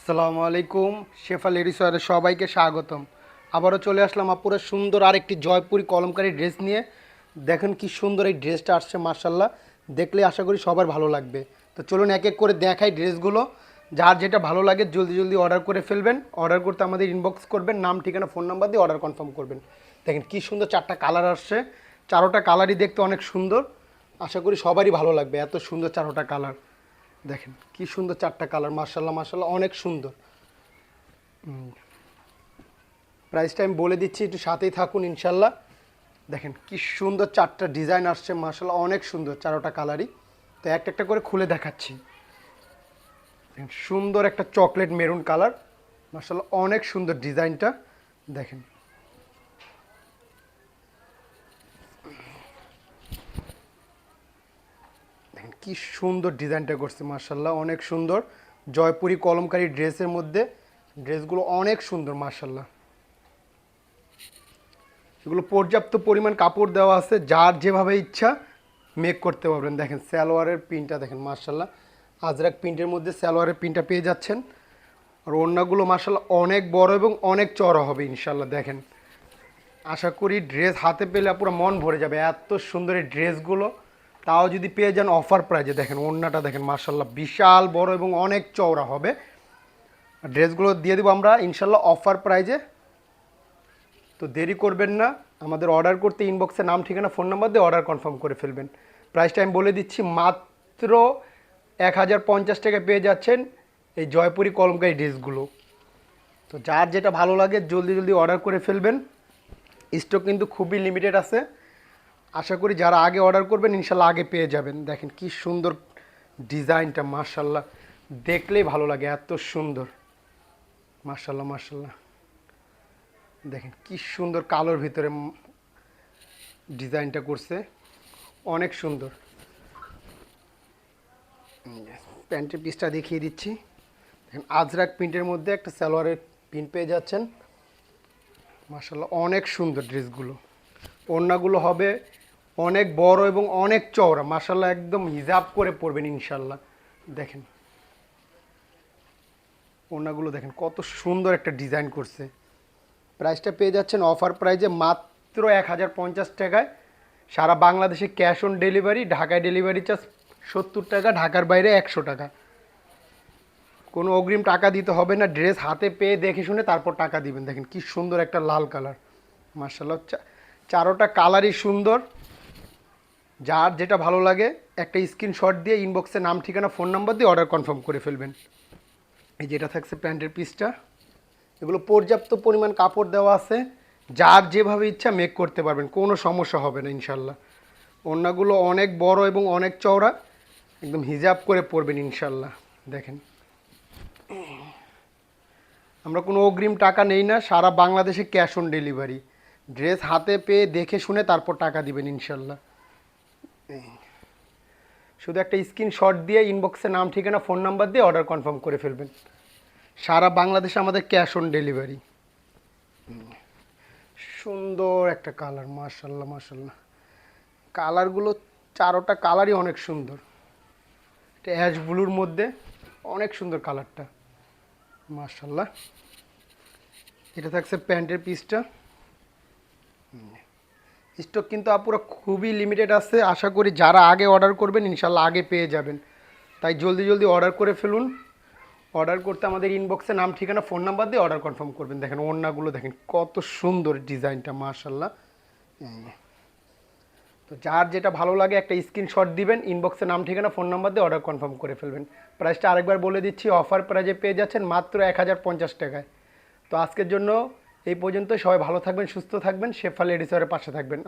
আসসালামু আলাইকুম। শেফা লেডিস ওয়্যারে সবাইকে স্বাগতম। আবারও চলে আসলাম আপুরা সুন্দর আরেকটি জয়পুরি কলমকারী ড্রেস নিয়ে। দেখেন কি সুন্দর এই ড্রেসটা আসছে, মার্শাল্লাহ। দেখলে আশা করি সবার ভালো লাগবে। তো চলুন এক এক করে দেখাই ড্রেসগুলো। যার যেটা ভালো লাগে জলদি জলদি অর্ডার করে ফেলবেন। অর্ডার করতে আমাদের ইনবক্স করবেন, নাম ঠিকানা ফোন নাম্বার দিয়ে অর্ডার কনফার্ম করবেন। দেখেন কি সুন্দর চারটা কালার আসছে, চারোটা কালারই দেখতে অনেক সুন্দর। আশা করি সবারই ভালো লাগবে, এত সুন্দর চারোটা কালার। দেখেন কি সুন্দর চারটা কালার, মার্শাল্লাহ মার্শাল্লাহ অনেক সুন্দর। প্রাইসটা আমি বলে দিচ্ছি, একটু সাথেই থাকুন ইনশাল্লাহ। দেখেন কি সুন্দর চারটা ডিজাইন আসছে, মার্শাল্লাহ অনেক সুন্দর চারোটা কালারই। তো একটা একটা করে খুলে দেখাচ্ছি। দেখেন সুন্দর একটা চকলেট মেরুন কালার, মার্শাল্লাহ অনেক সুন্দর ডিজাইনটা। দেখেন দেখেন কি সুন্দর ডিজাইনটা করছে, মার্শাল্লাহ অনেক সুন্দর। জয়পুরি কলমকারী ড্রেসের মধ্যে ড্রেসগুলো অনেক সুন্দর মার্শাল্লাহ। এগুলো পর্যাপ্ত পরিমাণ কাপড় দেওয়া আছে, যার যেভাবে ইচ্ছা মেক করতে পারবেন। দেখেন সালোয়ারের প্রিন্টটা দেখেন, মার্শাল্লাহ আজরাক প্রিন্টের মধ্যে সালোয়ারের প্রিন্টটা পেয়ে যাচ্ছেন। আর ওড়নাগুলো মার্শাল্লাহ অনেক বড় এবং অনেক চড়া হবে ইনশাল্লাহ। দেখেন আশা করি ড্রেস হাতে পেলে পুরো মন ভরে যাবে, এত সুন্দর এই ড্রেসগুলো। তাও যদি পেয়ে যান অফার প্রাইজে। দেখেন ওড়নাটা দেখেন, মার্শাল্লাহ বিশাল বড় এবং অনেক চওড়া হবে। ড্রেসগুলো দিয়ে দেবো আমরা ইনশাল্লাহ অফার প্রাইজে। তো দেরি করবেন না, আমাদের অর্ডার করতে ইনবক্সে নাম ঠিকানা ফোন নাম্বার দিয়ে অর্ডার কনফার্ম করে ফেলবেন। প্রাইসটা আমি বলে দিচ্ছি, মাত্র 1050 টাকা পেয়ে যাচ্ছেন এই জয়পুরি কলমকারী ড্রেসগুলো। তো যার যেটা ভালো লাগে জলদি জলদি অর্ডার করে ফেলবেন। স্টক কিন্তু খুবই লিমিটেড আছে। আশা করি যারা আগে অর্ডার করবেন ইনশাল্লাহ আগে পেয়ে যাবেন। দেখেন কি সুন্দর ডিজাইনটা, মার্শাল্লাহ দেখলেই ভালো লাগে, এত সুন্দর মার্শাল্লাহ মার্শাল্লাহ। দেখেন কি সুন্দর কালোর ভিতরে ডিজাইনটা করছে, অনেক সুন্দর। প্যান্টের পিসটা দেখিয়ে দিচ্ছি। দেখেন আজরাক প্রিন্টের মধ্যে একটা সালোয়ারের প্রিন্ট পেয়ে যাচ্ছেন, মার্শাল্লাহ অনেক সুন্দর ড্রেসগুলো। ওড়নাগুলো হবে অনেক বড় এবং অনেক চওড়া, মার্শাল্লাহ একদম হিজাব করে পরবেন ইনশাল্লাহ। দেখেন ওড়নাগুলো দেখেন কত সুন্দর একটা ডিজাইন করছে। প্রাইসটা পেয়ে যাচ্ছেন অফার প্রাইজে মাত্র 1050 টাকায়। সারা বাংলাদেশে ক্যাশ অন ডেলিভারি, ঢাকায় ডেলিভারি চার্জ 70 টাকা, ঢাকার বাইরে 100 টাকা। কোনো অগ্রিম টাকা দিতে হবে না, ড্রেস হাতে পেয়ে দেখে শুনে তারপর টাকা দিবেন। দেখেন কি সুন্দর একটা লাল কালার, মার্শাল্লাহ চারোটা কালারই সুন্দর। যার যেটা ভালো লাগে একটা স্ক্রিনশট দিয়ে ইনবক্সে নাম ঠিকানা ফোন নাম্বার দিয়ে অর্ডার কনফার্ম করে ফেলবেন। এই যেটা থাকছে প্যান্টের পিসটা, এগুলো পর্যাপ্ত পরিমাণ কাপড় দেওয়া আছে, যার যেভাবে ইচ্ছা মেক করতে পারবেন, কোনো সমস্যা হবে না ইনশাল্লাহ। ওড়নাগুলো অনেক বড় এবং অনেক চওড়া, একদম হিজাব করে পরবেন ইনশাল্লাহ। দেখেন আমরা কোনো অগ্রিম টাকা নেই না, সারা বাংলাদেশে ক্যাশ অন ডেলিভারি। ড্রেস হাতে পেয়ে দেখে শুনে তারপর টাকা দিবেন ইনশাল্লাহ। শুধু একটা স্ক্রিনশট দিয়ে ইনবক্সে নাম ঠিকানা ফোন নাম্বার দিয়ে অর্ডার কনফার্ম করে ফেলবেন। সারা বাংলাদেশে আমাদের ক্যাশ অন ডেলিভারি। সুন্দর একটা কালার, মার্শাল্লাহ মার্শাল্লাহ। কালারগুলো চারোটা কালারই অনেক সুন্দর। এটা অ্যাশ ব্লুর মধ্যে অনেক সুন্দর কালারটা, মার্শাল্লাহ। এটা থাকছে প্যান্টের পিসটা। স্টক কিন্তু আপুরা খুবই লিমিটেড আছে, আশা করি যারা আগে অর্ডার করবেন ইনশাল্লাহ আগে পেয়ে যাবেন। তাই জলদি জলদি অর্ডার করে ফেলুন। অর্ডার করতে আমাদের ইনবক্সে নাম ঠিকানা ফোন নাম্বার দিয়ে অর্ডার কনফার্ম করবেন। দেখেন ওড়নাগুলো দেখেন কত সুন্দর ডিজাইনটা, মার্শাল্লাহ। তো যার যেটা ভালো লাগে একটা স্ক্রিনশট দিবেন, ইনবক্সে নাম ঠিকানা ফোন নাম্বার দিয়ে অর্ডার কনফার্ম করে ফেলবেন। প্রাইসটা আরেকবার বলে দিচ্ছি, অফার প্রাইজে পেয়ে যাচ্ছেন মাত্র 1050 টাকায়। তো আজকের জন্য এই পর্যন্ত। সবাই ভালো থাকবেন, সুস্থ থাকবেন, শেফা লেডিস ওয়্যারের পাশে থাকবেন।